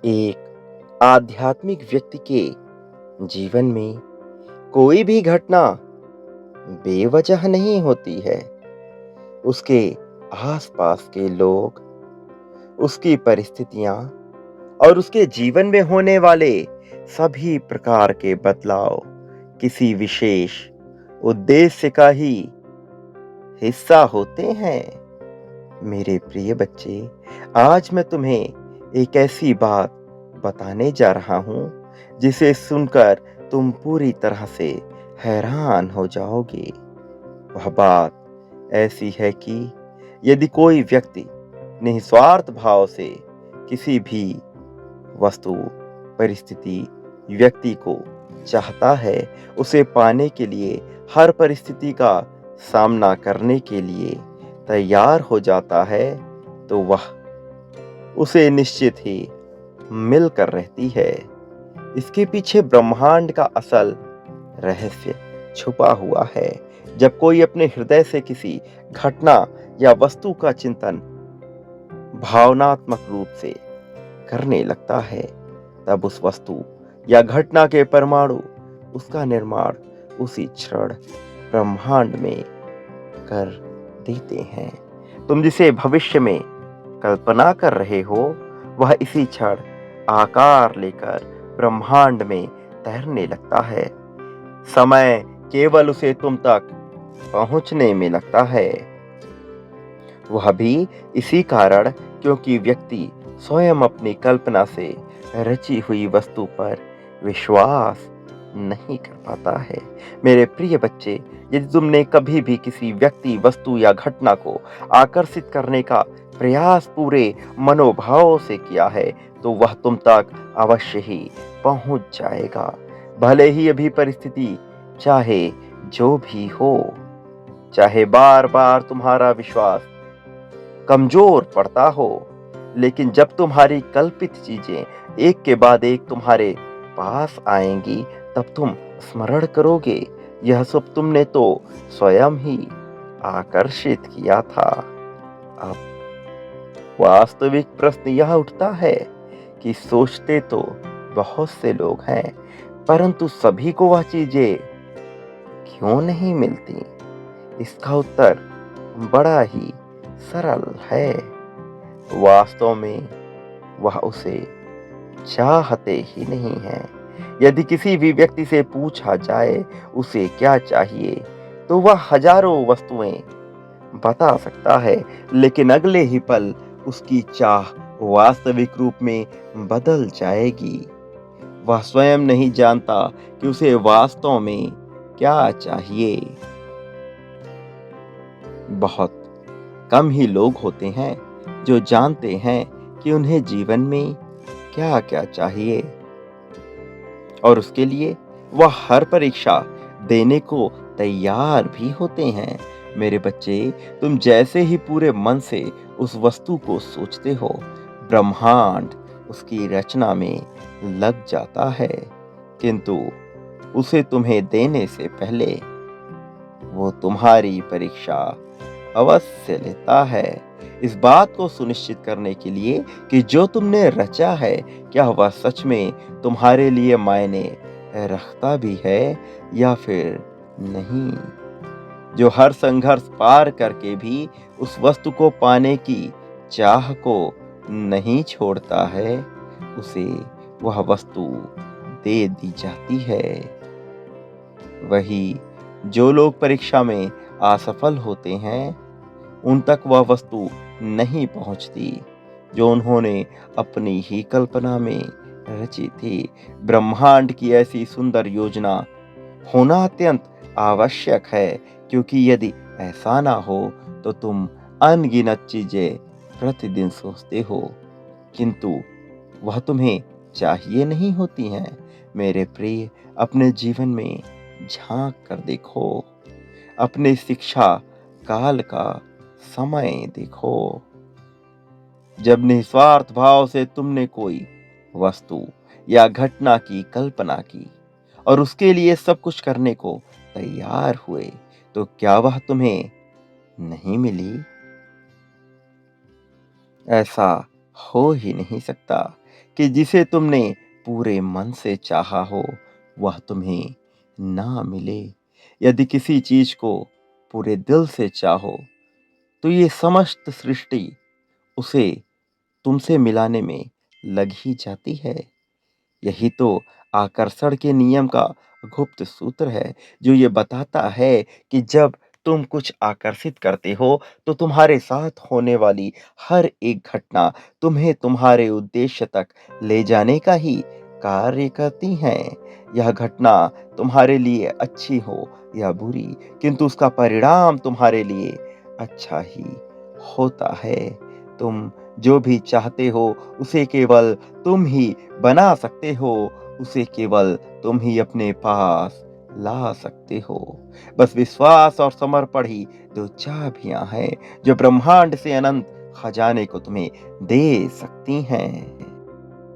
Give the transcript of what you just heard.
एक आध्यात्मिक व्यक्ति के जीवन में कोई भी घटना बेवजह नहीं होती है। उसके आसपास के लोग, उसकी परिस्थितियां और उसके जीवन में होने वाले सभी प्रकार के बदलाव किसी विशेष उद्देश्य का ही हिस्सा होते हैं। मेरे प्रिय बच्चे, आज मैं तुम्हें एक ऐसी बात बताने जा रहा हूं जिसे सुनकर तुम पूरी तरह से हैरान हो जाओगे। वह बात ऐसी है कि यदि कोई व्यक्ति निस्वार्थ भाव से किसी भी वस्तु, परिस्थिति, व्यक्ति को चाहता है, उसे पाने के लिए हर परिस्थिति का सामना करने के लिए तैयार हो जाता है, तो वह उसे निश्चित ही मिलकर रहती है। इसके पीछे ब्रह्मांड का असल रहस्य छुपा हुआ है। जब कोई अपने हृदय से किसी घटना या वस्तु का चिंतन भावनात्मक रूप से करने लगता है, तब उस वस्तु या घटना के परमाणु उसका निर्माण उसी क्षण ब्रह्मांड में कर देते हैं। तुम जिसे भविष्य में कल्पना कर रहे हो, वह इसी क्षण आकार लेकर ब्रह्मांड में तैरने लगता है। समय केवल उसे तुम तक पहुंचने में लगता है। वह भी इसी कारण, क्योंकि व्यक्ति स्वयं अपनी कल्पना से रची हुई वस्तु पर विश्वास नहीं कर पाता है। मेरे प्रिय बच्चे, यदि तुमने कभी भी किसी व्यक्ति, वस्तु या घटना को आकर्षित करने का प्रयास पूरे मनोभाव से किया है, तो वह तुम तक अवश्य ही पहुंच जाएगा। भले ही अभी परिस्थिति चाहे जो भी हो, चाहे बार बार तुम्हारा विश्वास कमजोर पड़ता हो, लेकिन जब तुम्हारी कल्पित चीजें एक के बाद एक तुम्हारे पास आएंगी, तब तुम स्मरण करोगे, यह सब तुमने तो स्वयं ही आकर्षित किया था। अब वास्तविक प्रश्न यह उठता है कि सोचते तो बहुत से लोग हैं, परंतु सभी को वह चीजें क्यों नहीं मिलती? इसका उत्तर बड़ा ही सरल है। वास्तव में वह उसे चाहते ही नहीं है। यदि किसी भी व्यक्ति से पूछा जाए उसे क्या चाहिए, तो वह हजारों वस्तुएं बता सकता है, लेकिन अगले ही पल उसकी चाह वास्तविक रूप में बदल जाएगी। वह स्वयं नहीं जानता कि उसे वास्तव में क्या चाहिए। बहुत कम ही लोग होते हैं जो जानते हैं कि उन्हें जीवन में क्या क्या चाहिए, और उसके लिए वह हर परीक्षा देने को तैयार भी होते हैं। मेरे बच्चे, तुम जैसे ही पूरे मन से उस वस्तु को सोचते हो, ब्रह्मांड उसकी रचना में लग जाता है, किंतु उसे तुम्हें देने से पहले वो तुम्हारी परीक्षा अवश्य लेता है, इस बात को सुनिश्चित करने के लिए कि जो तुमने रचा है, क्या वह सच में तुम्हारे लिए मायने रखता भी है या फिर नहीं। जो हर संघर्ष पार करके भी उस वस्तु को पाने की चाह को नहीं छोड़ता है, उसे वह वस्तु दे दी जाती है। वही जो लोग परीक्षा में असफल होते हैं, उन तक वह वस्तु नहीं पहुंचती जो उन्होंने अपनी ही कल्पना में रची थी। ब्रह्मांड की ऐसी सुंदर योजना होना अत्यंत आवश्यक है, क्योंकि यदि ऐसा ना हो तो तुम अनगिनत चीजें प्रतिदिन सोचते हो, किंतु वह तुम्हें चाहिए नहीं होती हैं। मेरे प्रिय, अपने जीवन में झांक कर देखो, अपने शिक्षा काल का समय देखो। जब निस्वार्थ भाव से तुमने कोई वस्तु या घटना की कल्पना की और उसके लिए सब कुछ करने को तैयार हुए, तो क्या वह तुम्हें नहीं मिली? ऐसा हो ही नहीं सकता कि जिसे तुमने पूरे मन से चाहा हो वह तुम्हें ना मिले। यदि किसी चीज को पूरे दिल से चाहो तो ये समस्त सृष्टि उसे तुमसे मिलाने में लग ही जाती है। यही तो आकर्षण के नियम का गुप्त सूत्र है, जो ये बताता है कि जब तुम कुछ आकर्षित करते हो, तो तुम्हारे साथ होने वाली हर एक घटना तुम्हें तुम्हारे उद्देश्य तक ले जाने का ही कार्य करती हैं। यह घटना तुम्हारे लिए अच्छी हो या बुरी, किंतु उसका परिणाम तुम्हारे लिए अच्छा ही होता है। तुम जो भी चाहते हो, उसे केवल तुम ही बना सकते हो, उसे केवल तुम ही अपने पास ला सकते हो। बस विश्वास और समर्पण ही 2 चाबियाँ हैं, जो ब्रह्मांड से अनंत खजाने को तुम्हें दे सकती हैं।